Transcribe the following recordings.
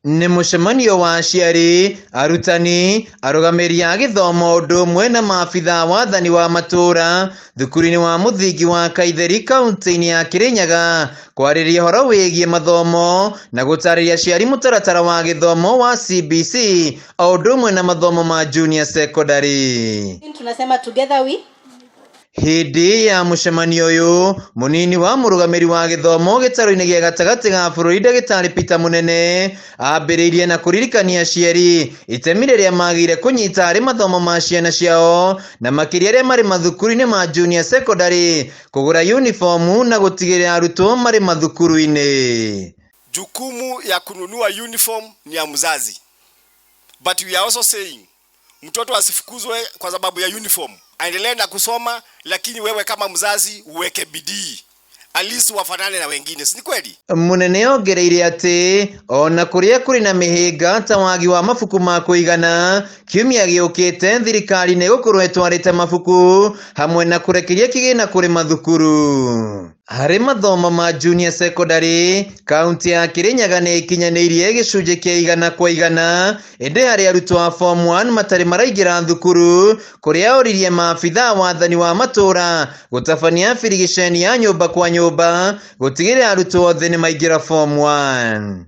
Nĩ mũcemanio wa aciari, arutani, arũgamĩrĩri a gĩthomo ũndũ ũmwe na maabitha wathani wa matũũra thukuru-inĩ wa mũthingi wa Kaitheri kaunti-inĩ ya Kirinyaga kwarĩrĩria ũhoro wĩgiĩ mathomo na gũtarĩria aciari mũtaratara wa gĩthomo wa CBC o ũndũ ũmwe na mathomo ma junior secondary. Tunasema together we. Hindi ya mũcemanio ũyũ mũnini wa mũrũgamĩrĩri wa gĩthomo gĩtarũ-inĩ gĩa gatagatĩ ga bũrũri Ndagĩtarĩ Peter Mũnene ambĩrĩirie na kũririkania aciari itemi rĩrĩa magĩrĩire kũnyita harĩ mathomo ma ciana ciao na makĩria arĩa marĩ mathukuru-inĩ ma junior secondary kũgũra uniform na gũtigĩrĩra arutwo marĩ mathukuru-inĩ. Jukumu ya kununua uniform ni ya mzazi, but we are also saying mtoto asifukuzwe kwa sababu ya uniform, aendelee na kusoma, lakini wewe kama mzazi uweke bidii at least wafanane na wengine, si kweli? Mũnene ongereire atĩ ona kũrĩa kũrĩ na mĩhĩnga ta wagi wa mabuku ma kũigana, kiumia gĩũkĩte thirikari nĩ gũkorwo ĩtwarĩte mabuku hamwe na kũrekeria kĩgĩna kũrĩ mathukuru. Harĩ mathomo ma junior secondary, kaunti ya Kirinyaga nĩ ikinyanĩirie gĩcunjĩ kĩa 100%, ĩndĩ harĩ arutwo a form 1 matarĩ maraingĩra thukuru, kũrĩa oririe maabitha wathani wa matũũra gũtabania birigiceni ya nyũmba kwa nyũmba gũtigĩrĩra arutwo othe nĩ maingĩra form 1.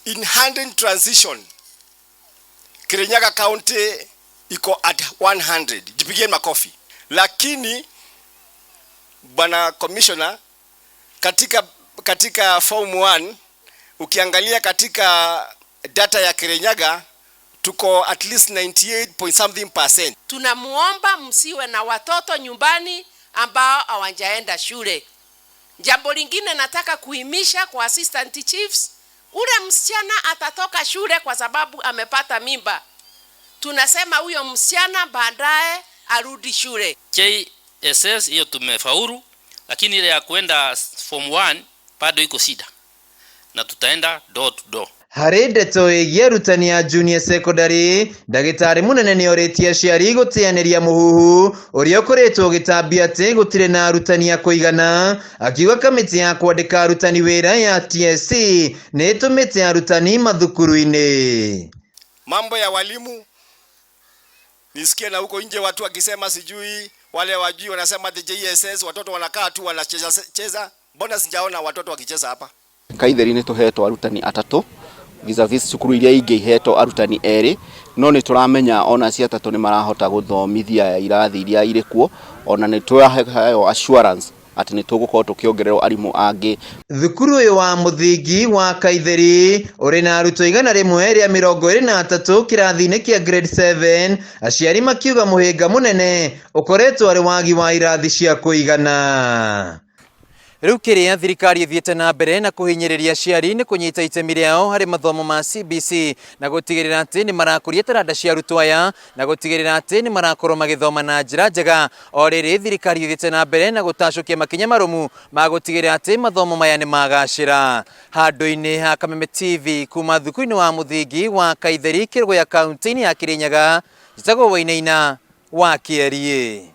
In handling transition, Kirinyaga County iko at 100. Jipigie makofi. Lakini bwana commissioner, katika form 1 ukiangalia katika data ya Kirinyaga tuko at least 98.something%. Tunamuomba msiwe na watoto nyumbani ambao hawajaenda shule. Jambo lingine nataka kuhimisha kwa assistant chiefs, ule msichana atatoka shule kwa sababu amepata mimba, tunasema huyo msichana baadaye arudi shule. JSS hiyo tumefaulu, lakini ile ya kwenda form 1 bado iko shida, na tutaenda door to door. Harĩ ndeto ĩgiĩ arutani a junior secondary, Ndagĩtarĩ Mũnene nĩ orĩtie aciari gũteanĩria mũhuhu ũrĩa ũkoretwo ũgĩtambia atĩ gũtirĩ na arutani a kũigana, akiuga kamĩtĩ ya kwandĩka arutani wĩra ya TSC nĩ ĩtũmĩte arutani mathukuru-inĩ. Mambo ya walimu nisikie na huko nje watu wakisema sijui wale wajui wanasema the JSS watoto wanakaa tu wanacheza. Mbona sijaona watoto wakicheza hapa? Kaitheri nĩ tũhetwo arutani atatũ vis-a-vis cukuru iria ingĩ ihetwo arutani erĩ, no nĩ tũramenya ona acio atatũ nĩ marahota gũthomithia irathi iria irĩ kuo, ona nĩ tũheo assurance atĩ nĩ tũgũkorwo tũkĩongererwo arimũ angĩ. Thukuru ũyũ wa mũthingi wa Kaitheri ũrĩ na arutwo 123 kĩrathi-inĩ kĩa grade 7, aciari makiuga mũhĩnga mũnene ũkoretwo arĩ wagi wa irathi cia kũigana. Rĩu kĩrĩa thirikari ĩthiĩte na mbere na kũhinyĩrĩria aciari nĩ kũnyita itemi rĩao harĩ mathomo ma CBC na gũtigĩrĩra atĩ nĩ marakũria taranda cia arutwo aya na gũtigĩrĩra atĩ nĩ marakorwo magĩthoma na njĩra njega. O rĩrĩ thirikari ĩthiĩte na mbere na gũtacũkia makinya marũmu ma gũtigĩrĩra atĩ mathomo maya nĩ magacĩra. Handũ-inĩ ha Kameme TV kuma thukuru-inĩ wa mũthingi wa Kaitheri Kĩrũgũya kaunti-inĩ ya Kirinyaga, njĩtagwo Wainaina wa Kĩarie.